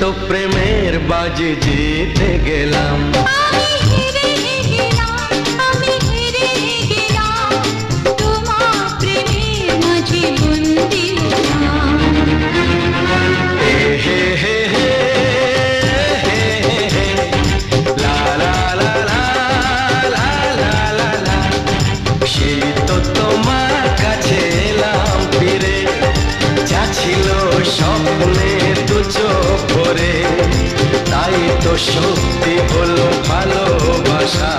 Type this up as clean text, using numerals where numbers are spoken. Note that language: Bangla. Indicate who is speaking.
Speaker 1: তো প্রেমের বাজি জিতে গেলাম।
Speaker 2: আমি হেরে গেলাম, আমি হেরে গেলাম, তোমার প্রেমের মাঝে বন্দী হলাম।
Speaker 1: হে হে হে হে হে হে, লা লা লা লা লা লা লা লা। সেই তো তোমার কাছে এলাম ফিরে, যা ছিল স্বপ্নে দু চোখ ভরে, তাই তো সত্যি হলো ভালোবাসা।